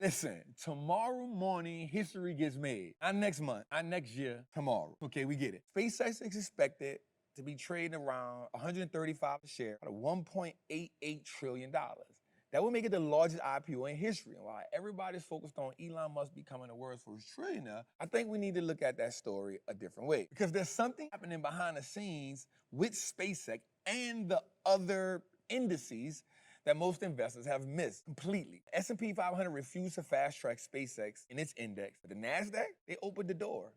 Listen, tomorrow morning, history gets made. Not next month, not next year, tomorrow. Okay, we get it. SpaceX is expected to be trading around 135 a share at $1.88 trillion. That would make it the largest IPO in history. And while everybody's focused on Elon Musk becoming the world's first trillionaire, I think we need to look at that story a different way. Because there's something happening behind the scenes with SpaceX and the other indices that most investors have missed completely. S&P 500 refused to fast-track SpaceX in its index. But the Nasdaq, they opened the door,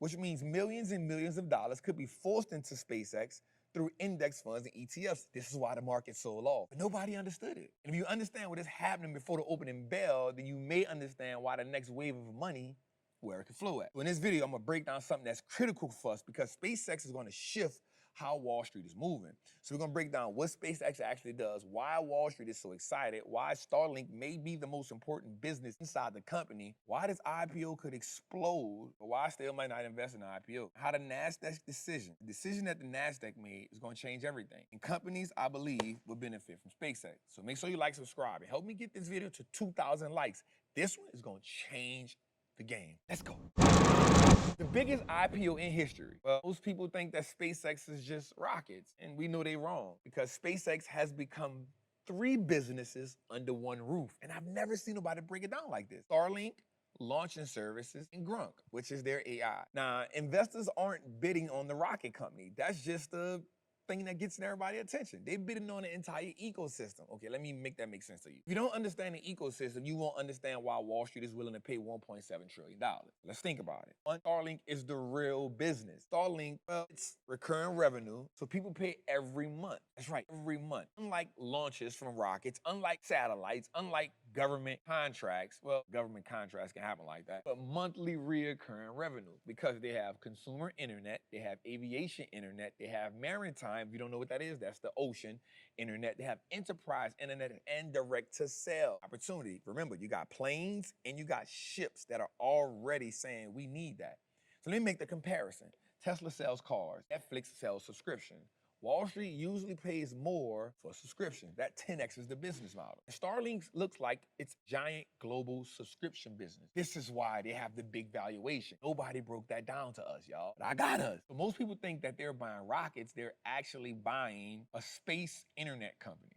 which means millions and millions of dollars could be forced into SpaceX through index funds and ETFs. This is why the market sold off. But nobody understood it. And if you understand what is happening before the opening bell, then you may understand why the next wave of money, where it can flow at. So in this video, I'm gonna break down something that's critical for us because SpaceX is gonna shift how Wall Street is moving. So we're gonna break down what SpaceX actually does, why Wall Street is so excited, why Starlink may be the most important business inside the company, why this IPO could explode, but why I still might not invest in an IPO. How the Nasdaq's decision, the decision that the Nasdaq made is gonna change everything. And companies, I believe, will benefit from SpaceX. So make sure you like, subscribe, and help me get this video to 2,000 likes. This one is gonna change the game. Let's go. The biggest IPO in history. Well, most people think that SpaceX is just rockets, and we know they're wrong because SpaceX has become 3 businesses under one roof. And I've never seen nobody break it down like this. Starlink, launching services, and Grunk, which is their AI. Now, investors aren't bidding on the rocket company. That's just a thing that gets everybody's attention. They're bidding on the entire ecosystem. Okay, let me make that make sense to you. If you don't understand the ecosystem, you won't understand why Wall Street is willing to pay $1.7 trillion. Let's think about it. One, Starlink is the real business. Starlink, well, it's recurring revenue, so people pay every month. That's right, every month. Unlike launches from rockets, unlike satellites, unlike government contracts, well, government contracts can happen like that, but monthly reoccurring revenue because they have consumer internet, they have aviation internet, they have maritime. If you don't know what that is, that's the ocean internet. They have enterprise internet and direct to sell opportunity. Remember, you got planes and you got ships that are already saying we need that. So let me make the comparison. Tesla sells cars, Netflix sells subscription. Wall Street usually pays more for subscription. That 10x is the business model. Starlink looks like it's giant global subscription business. This is why they have the big valuation. Nobody broke that down to us, y'all. But I got us. So most people think that they're buying rockets. They're actually buying a space internet company.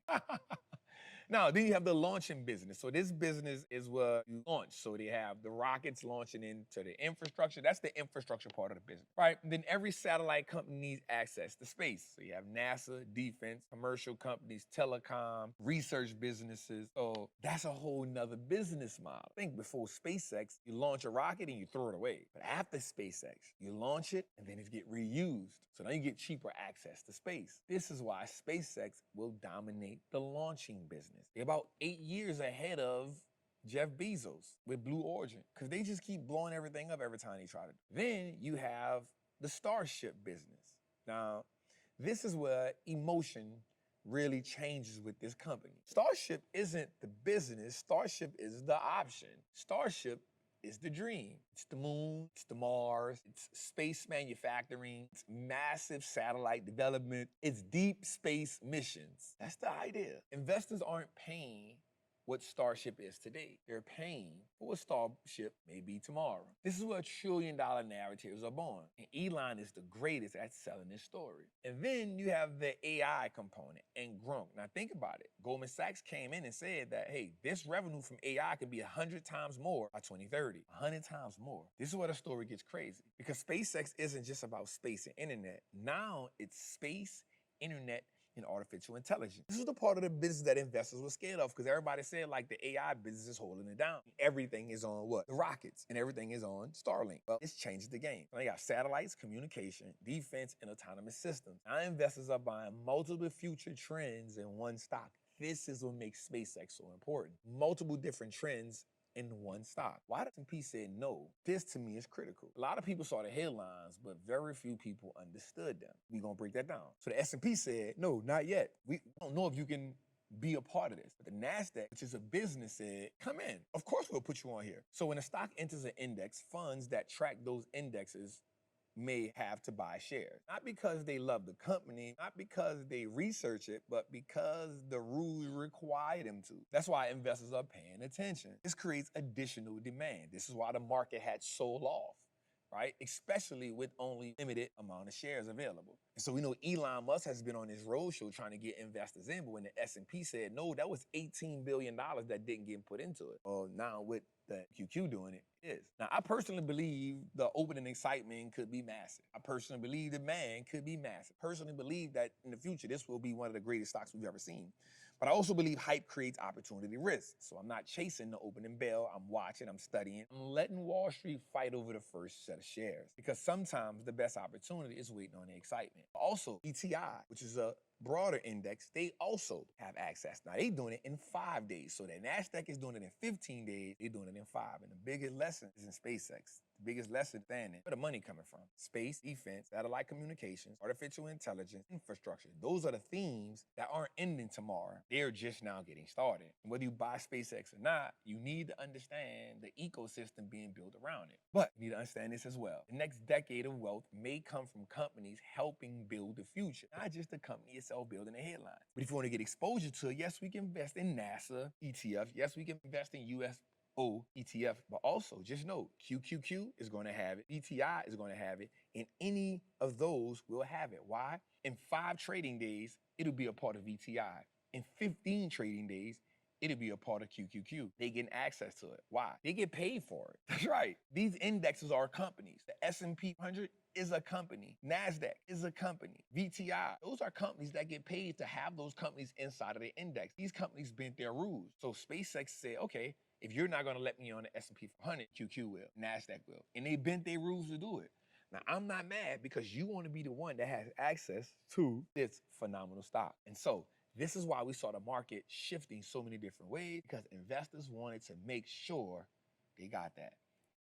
Now, then you have the launching business. So this business is what you launch. So they have the rockets launching into the infrastructure. That's the infrastructure part of the business, right? And then every satellite company needs access to space. So you have NASA, defense, commercial companies, telecom, research businesses. So that's a whole nother business model. Think before SpaceX, you launch a rocket and you throw it away. But after SpaceX, you launch it and then it gets reused. So now you get cheaper access to space. This is why SpaceX will dominate the launching business. They're about 8 years ahead of Jeff Bezos with Blue Origin because they just keep blowing everything up every time they try to. Then you have the Starship business. Now, this is where emotion really changes with this company. Starship isn't the business. Starship is the option. Starship is the dream. It's the moon, it's the Mars, it's space manufacturing, it's massive satellite development, it's deep space missions. That's the idea. Investors aren't paying what Starship is today. They're paying for what Starship may be tomorrow. This is where trillion-dollar narratives are born. And Elon is the greatest at selling this story. And then you have the AI component and Grunk. Now think about it. Goldman Sachs came in and said that, hey, this revenue from AI could be 100 times more by 2030. 100 times more. This is where the story gets crazy. Because SpaceX isn't just about space and internet. Now it's space, internet, and artificial intelligence. This is the part of the business that investors were scared of because everybody said like the AI business is holding it down. Everything is on what? The rockets, and everything is on Starlink. Well, it's changed the game. Now you got satellites, communication, defense, and autonomous systems. Now investors are buying multiple future trends in one stock. This is what makes SpaceX so important. Multiple different trends in one stock. Why the S&P said no? This to me is critical. A lot of people saw the headlines, but very few people understood them. We're gonna break that down. So the S&P said, no, not yet. We don't know if you can be a part of this. But the Nasdaq, which is a business, said, come in. Of course we'll put you on here. So when a stock enters an index, funds that track those indexes may have to buy shares. Not because they love the company, not because they research it, but because the rules require them to. That's why investors are paying attention. This creates additional demand. This is why the market had sold off, right? Especially with only limited amount of shares available. And so we know Elon Musk has been on his roadshow trying to get investors in, but when the S&P said no, that was $18 billion that didn't get put into it. Well, now with the QQ doing it, is. Now, I personally believe the opening excitement could be massive. I personally believe demand could be massive. Personally believe that in the future, this will be one of the greatest stocks we've ever seen. But I also believe hype creates opportunity risk. So I'm not chasing the opening bell. I'm watching, I'm studying. I'm letting Wall Street fight over the first set of shares. Because sometimes the best opportunity is waiting on the excitement. Also, ETI, which is a broader index, they also have access. Now, they doing it in 5 days. So the Nasdaq is doing it in 15 days. They're doing it in 5. And the biggest lesson is in SpaceX. The biggest lesson standing, where the money coming from? Space, defense, satellite communications, artificial intelligence, infrastructure. Those are the themes that aren't ending tomorrow. They're just now getting started. And whether you buy SpaceX or not, you need to understand the ecosystem being built around it. But you need to understand this as well. The next decade of wealth may come from companies helping build the future, not just the company itself building the headlines. But if you want to get exposure to it, yes, we can invest in NASA ETF. Yes, we can invest in US ETF, but also just know QQQ is going to have it, ETI is going to have it, and any of those will have it. Why? In 5 trading days, it'll be a part of ETI. In 15 trading days, it'll be a part of QQQ. They get access to it. Why? They get paid for it. That's right. These indexes are companies. The S&P 100 is a company. Nasdaq is a company. VTI, those are companies that get paid to have those companies inside of the index. These companies bent their rules. So SpaceX said, okay, if you're not going to let me on the S&P 500, QQ will, Nasdaq will. And they bent their rules to do it. Now, I'm not mad because you want to be the one that has access to this phenomenal stock. And so this is why we saw the market shifting so many different ways, because investors wanted to make sure they got that.